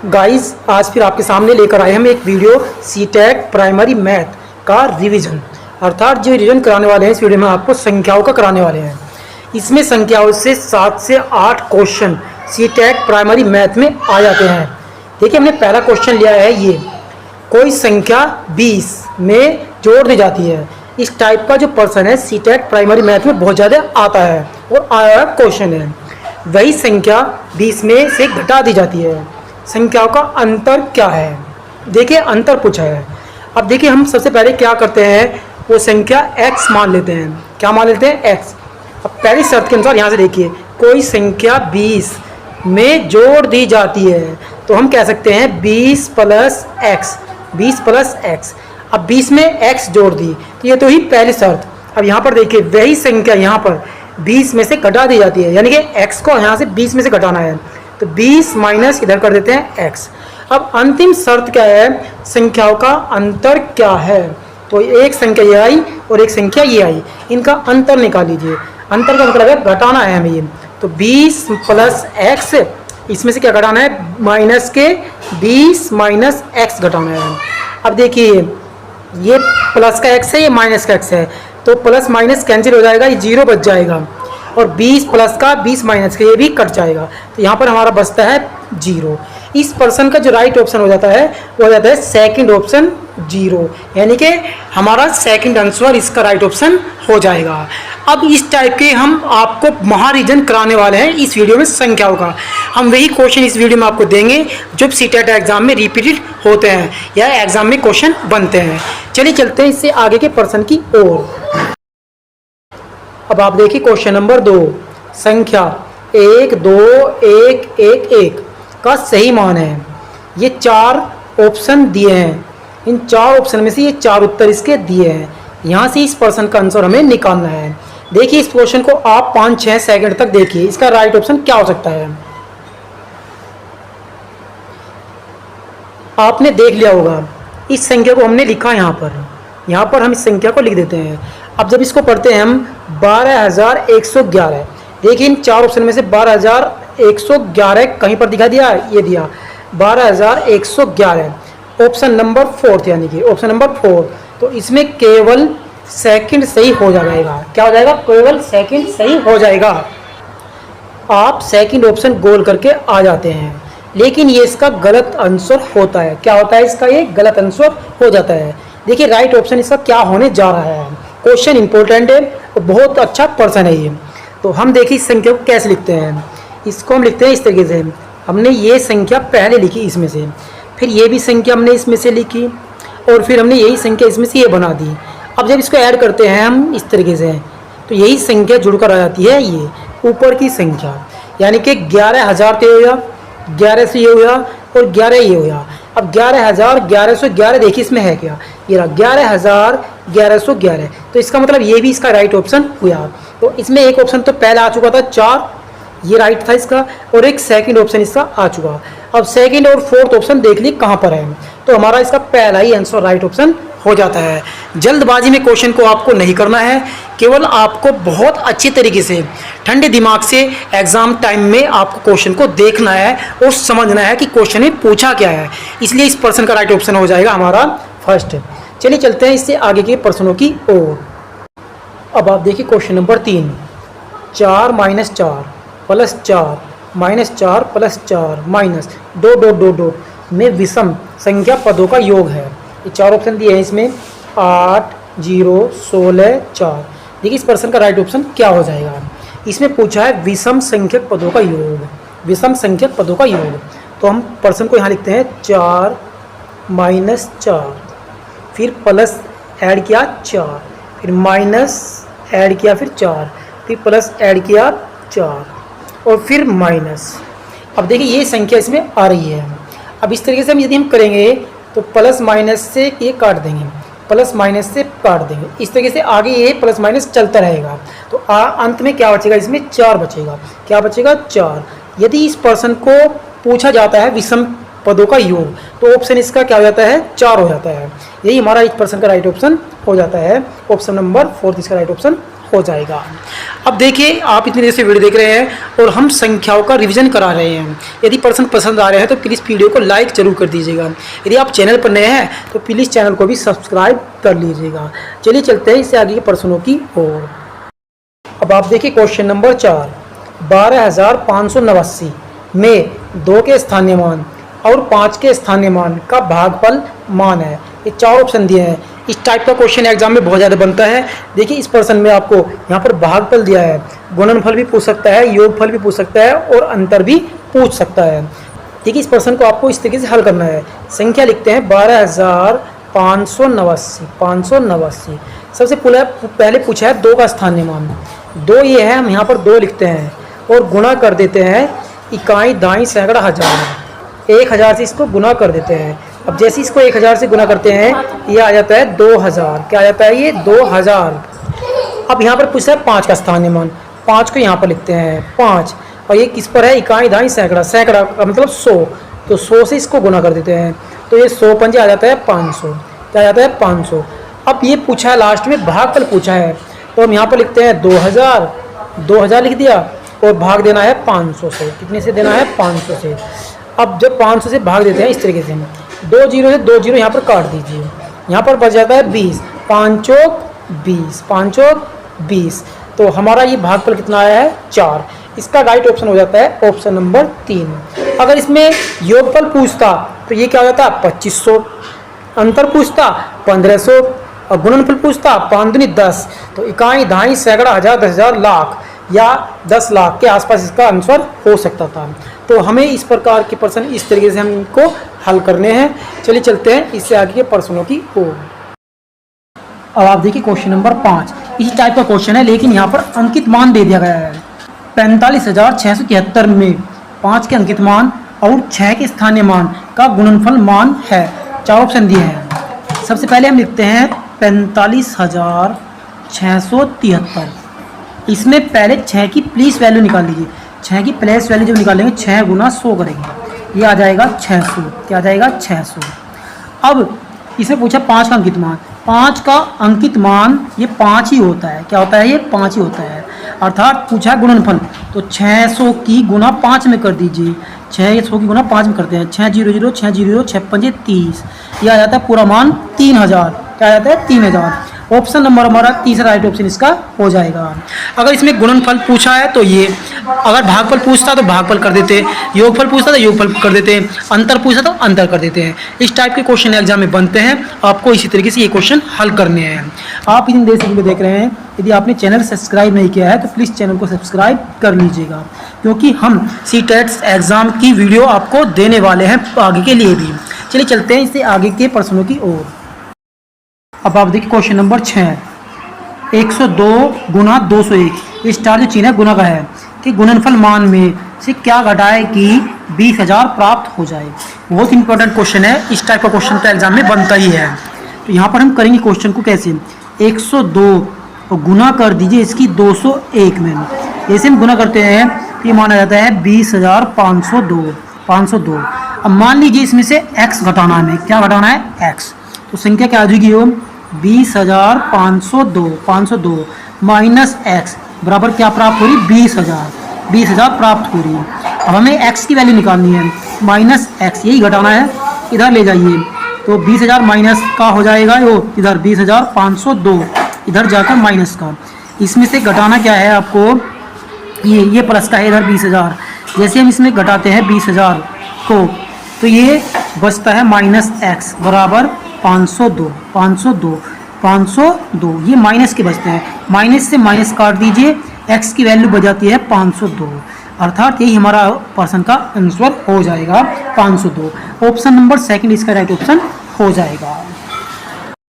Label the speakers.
Speaker 1: Guys आज फिर आपके सामने लेकर आए हम एक वीडियो सीटेट प्राइमरी मैथ का रिवीजन। अर्थात जो रिवीजन कराने वाले हैं इस वीडियो में आपको संख्याओं का कराने वाले हैं। इसमें संख्याओं से 7 से 8 क्वेश्चन सीटेट प्राइमरी मैथ में आ जाते हैं। देखिए हमने पहला क्वेश्चन लिया है ये, कोई संख्या 20 में जोड़ दी जाती है। इस टाइप का जो पर्सन है सीटेट प्राइमरी मैथ में बहुत ज़्यादा आता है और आया क्वेश्चन है। वही संख्या 20 में से घटा दी जाती है, संख्याओं का अंतर क्या है। देखिए अंतर पूछा है। अब देखिए हम सबसे पहले क्या करते हैं, वो संख्या x मान लेते हैं। क्या मान लेते हैं? x। अब पहली शर्त के अनुसार यहाँ से देखिए, कोई संख्या 20 में जोड़ दी जाती है तो हम कह सकते हैं 20 प्लस x, 20 प्लस x। अब 20 में x जोड़ दी तो ये तो ही पहली शर्त। अब यहाँ पर देखिए वही संख्या यहाँ पर 20 में से घटा दी जाती है, यानी कि x को यहाँ से 20 में से घटाना है तो 20 माइनस इधर कर देते हैं x। अब अंतिम शर्त क्या है, संख्याओं का अंतर क्या है। तो एक संख्या ये आई और एक संख्या ये आई, इनका अंतर निकाल लीजिए। अंतर का मतलब है घटाना है हमें ये, तो 20 प्लस x, इसमें से क्या घटाना है, माइनस के 20 माइनस x घटाना है। अब देखिए ये प्लस का x है, ये माइनस का x है, तो प्लस माइनस कैंसिल हो जाएगा, ये 0 बच जाएगा और 20 प्लस का 20 माइनस का ये भी कट जाएगा, तो यहाँ पर हमारा बचता है 0। इस पर्सन का जो राइट ऑप्शन हो जाता है वो हो जाता है सेकंड ऑप्शन 0, यानी कि हमारा सेकंड आंसर इसका राइट ऑप्शन हो जाएगा। अब इस टाइप के हम आपको महारीजन कराने वाले हैं इस वीडियो में संख्याओं का। हम वही क्वेश्चन इस वीडियो में आपको देंगे जो सीटेट एग्जाम में रिपीटेड होते हैं या एग्जाम में क्वेश्चन बनते हैं। चलिए चलते हैं इससे आगे के पर्सन की ओर। अब आप देखिए क्वेश्चन नंबर 2, संख्या 1 2 1 1 1 का सही मान है। ये 4 ऑप्शन दिए हैं, इन 4 ऑप्शन में से ये 4 उत्तर इसके दिए हैं। यहाँ से इस पर्सन का आंसर हमें निकालना है। देखिए इस क्वेश्चन को आप 5-6 सेकंड तक देखिए, इसका राइट ऑप्शन क्या हो सकता है। आपने देख लिया होगा इस संख्या को हमने लिखा यहाँ पर हम इस संख्या को लिख देते हैं। अब जब इसको पढ़ते हैं हम 12,111, देखिए इन 4 ऑप्शन में से 12,111 कहीं पर दिखा दिया, ये दिया 12,111, ऑप्शन नंबर 4, यानी कि ऑप्शन नंबर 4। तो इसमें केवल सेकंड सही हो जाएगा। क्या हो जाएगा? केवल सेकंड सही हो जाएगा। आप सेकंड ऑप्शन गोल करके आ जाते हैं, लेकिन ये इसका गलत आंसर होता है। क्या होता है इसका? ये गलत आंसर हो जाता है। देखिए राइट ऑप्शन इसका क्या होने जा रहा है। क्वेश्चन इंपॉर्टेंट है और बहुत अच्छा पर्सन है ये। तो हम देखिए इस संख्या को कैसे लिखते हैं। इसको हम लिखते हैं इस तरीके से, हमने ये संख्या पहले लिखी इसमें से, फिर ये भी संख्या हमने इसमें से लिखी और फिर हमने यही संख्या इसमें से ये बना दी। अब जब इसको ऐड करते हैं हम इस तरीके से तो यही संख्या जुड़कर आ जाती है ये ऊपर की संख्या, यानी कि 11,000 तो ये हो गया, 11 से ये हो गया और 11 ये हो गया। अब 11,1111 देखिए इसमें है क्या, ये रहा 11,1111, तो इसका मतलब ये भी इसका राइट ऑप्शन हुआ। तो इसमें एक ऑप्शन तो पहला आ चुका था 4, ये राइट था इसका, और एक सेकंड ऑप्शन इसका आ चुका। अब सेकंड और फोर्थ ऑप्शन देख ली कहाँ पर है, तो हमारा इसका पहला ही आंसर राइट ऑप्शन हो जाता है। जल्दबाजी में क्वेश्चन को आपको नहीं करना है, केवल आपको बहुत अच्छी तरीके से ठंडे दिमाग से एग्जाम टाइम में आपको क्वेश्चन को देखना है और समझना है कि क्वेश्चन में पूछा क्या है। इसलिए इस पर्सन का राइट ऑप्शन हो जाएगा हमारा फर्स्ट। चलिए चलते हैं इससे आगे के पर्सनों की ओर। अब आप देखिए question number 3, 4 minus 4 plus 4 minus 4 plus 4 minus 2 2 2 2 में विषम संख्या पदों का योग है। ये 4 ऑप्शन दिए हैं इसमें 8 0 16 4। देखिए इस पर्सन का राइट ऑप्शन क्या हो जाएगा। इसमें पूछा है विषम संख्यक पदों का योग, विषम संख्यक पदों का योग। तो हम पर्सन को यहाँ लिखते हैं 4 माइनस 4, फिर प्लस ऐड किया 4, फिर माइनस ऐड किया फिर 4, फिर प्लस ऐड किया 4 और फिर माइनस। अब देखिए ये संख्या इसमें आ रही है। अब इस तरीके से हम यदि हम करेंगे तो प्लस माइनस से ये काट देंगे, प्लस माइनस से काट देंगे, इस तरीके से आगे ये प्लस माइनस चलता रहेगा। तो अंत में क्या बचेगा, इसमें 4 बचेगा। क्या बचेगा? 4। यदि इस पर्सन को पूछा जाता है विषम पदों का योग तो ऑप्शन इसका क्या हो जाता है? 4 हो जाता है। यही हमारा इस पर्सन का राइट ऑप्शन हो जाता है। ऑप्शन नंबर 4 इसका राइट ऑप्शन हो जाएगा। अब देखिए, आप इतनी देर से वीडियो देख रहे हैं और हम संख्याओं का रिवीजन करा रहे हैं। यदि प्रश्न पसंद आ रहे हैं तो प्लीज़ वीडियो को लाइक जरूर कर दीजिएगा। यदि आप चैनल पर नए हैं तो प्लीज़ चैनल को भी सब्सक्राइब कर लीजिएगा। चलिए चलते हैं इससे आगे के प्रश्नों की ओर। अब आप देखिए क्वेश्चन नंबर 4, 12,589 में 2 के स्थानीय मान और 5 के स्थानीय मान का भागफल मान है। ये 4 ऑप्शन दिए हैं। इस टाइप का क्वेश्चन एग्जाम में बहुत ज़्यादा बनता है। देखिए, इस प्रश्न में आपको यहाँ पर भागफल दिया है, गुणनफल भी पूछ सकता है, योगफल भी पूछ सकता है और अंतर भी पूछ सकता है। देखिए, इस प्रश्न को आपको इस तरीके से हल करना है। संख्या लिखते हैं 12,589। सबसे पहले पूछा है 2 का स्थानीय मान, 2 ये है, हम यहाँ पर 2 लिखते हैं और गुणा कर देते हैं इकाई, दाई, सैकड़ा, हजार। 1000 से इसको गुना कर देते हैं। अब जैसे इसको 1000 से गुना करते हैं, ये आ जाता है 2000। क्या आ जाता है ये? 2000। अब यहाँ पर पूछा है 5 का स्थानीय मान, 5 को यहाँ पर लिखते हैं 5, और ये किस पर है? इकाई, दाई, सैकड़ा। सैकड़ा का मतलब 100, तो 100 से इसको गुना कर देते हैं, तो ये 100 पंजे आ जाता है 500। क्या आ जाता है? 500। अब ये पूछा है लास्ट में भागफल पूछा है, तो हम यहाँ पर लिखते हैं 2000 लिख दिया और भाग देना है 500 से। कितने से देना है? 500 से। अब जब 500 से भाग देते हैं इस तरीके से, 2 जीरो से 2 जीरो यहाँ पर काट दीजिए, यहाँ पर बच जाता है 20, 5 चौक 20, 5 चौक 20। तो हमारा ये भागफल कितना आया है? 4। इसका राइट ऑप्शन हो जाता है ऑप्शन नंबर 3। अगर इसमें योगफल पूछता तो ये क्या हो जाता? 2500, अंतर पूछता 1500 और गुणनफल पूछता 5 दूनी 10। तो इकाई, दाई, सैकड़ा, हजार, 10,000, लाख या 10 लाख के आसपास इसका आंसर हो सकता था। तो हमें इस प्रकार के प्रश्न इस तरीके से हम इनको हल करने हैं। चलिए चलते हैं इससे आगे के प्रश्नों की ओर। अब आप देखिए क्वेश्चन नंबर 5, इसी टाइप का क्वेश्चन है, लेकिन यहाँ पर अंकित मान दे दिया गया है। 45,673 में 5 के अंकित मान और 6 के स्थानीय मान का गुणनफल मान है। 4 ऑप्शन दिए हैं। सबसे पहले हम लिखते हैं 45,673। इसमें पहले 6 की प्लेस वैल्यू निकाल लीजिए। 6 की प्लेस वैल्यू जब निकालेंगे 6 गुना 100 करेंगे, ये आ जाएगा 600। क्या आ जाएगा? 600। अब इसमें पूछा 5 का अंकित मान। 5 का अंकित मान ये 5 ही होता है। क्या होता है? ये 5 ही होता है। अर्थात पूछा गुणनफल, तो 600 की गुना 5 में कर दीजिए। 600 की गुना 5 में करते हैं, 6 0 0 6 0 6 पंजे 30। ये आ जाता है पूरा मान 3000। क्या आ जाता है? 3000। ऑप्शन नंबर हमारा तीसरा राइट ऑप्शन इसका हो जाएगा। अगर इसमें गुणनफल पूछा है तो ये, अगर भागफल पूछता तो भागफल कर देते, योगफल पूछता तो योगफल कर देते, अंतर पूछता तो अंतर कर देते हैं। इस टाइप के क्वेश्चन एग्जाम में बनते हैं। आपको इसी तरीके से ये क्वेश्चन हल करने हैं। आप इन देश में देख रहे हैं, यदि आपने चैनल सब्सक्राइब नहीं किया है तो प्लीज़ चैनल को सब्सक्राइब कर लीजिएगा, क्योंकि हम CTET एग्ज़ाम की वीडियो आपको देने वाले हैं आगे के लिए भी। चलिए चलते हैं इससे आगे के प्रश्नों की ओर। अब आप देखिए क्वेश्चन नंबर 6, 102 गुना 201। ये स्टार जो चिन्ह है गुना का है कि गुणनफल मान में से क्या घटाए कि 20,000 प्राप्त हो जाए। बहुत इंपॉर्टेंट क्वेश्चन है। इस टाइप का क्वेश्चन तो एग्जाम में बनता ही है। तो यहाँ पर हम करेंगे क्वेश्चन को कैसे, 102 गुना कर दीजिए इसकी 201 में। जैसे हम गुना करते हैं ये माना जाता है 20,502। अब मान लीजिए इसमें से x घटाना है, क्या घटाना है? x। तो संख्या क्या आ जाएगी? 20,502 माइनस x बराबर क्या प्राप्त हो रही? 20,000 प्राप्त हो रही है। अब हमें x की वैल्यू निकालनी है, माइनस x, यही घटाना है, इधर ले जाइए। तो 20,000 माइनस का हो जाएगा वो इधर 20,502, इधर जाकर माइनस का। इसमें से घटाना क्या है आपको? ये प्लस का है, इधर 20,000। जैसे हम इसमें घटाते हैं 20,000 को, तो ये बचता है माइनस x बराबर 502। ये माइनस के बचते हैं, माइनस से माइनस काट दीजिए, x की वैल्यू बच जाती है 502। अर्थात यही हमारा पर्सन का आंसर हो जाएगा 502। ऑप्शन नंबर सेकंड इसका राइट ऑप्शन हो जाएगा।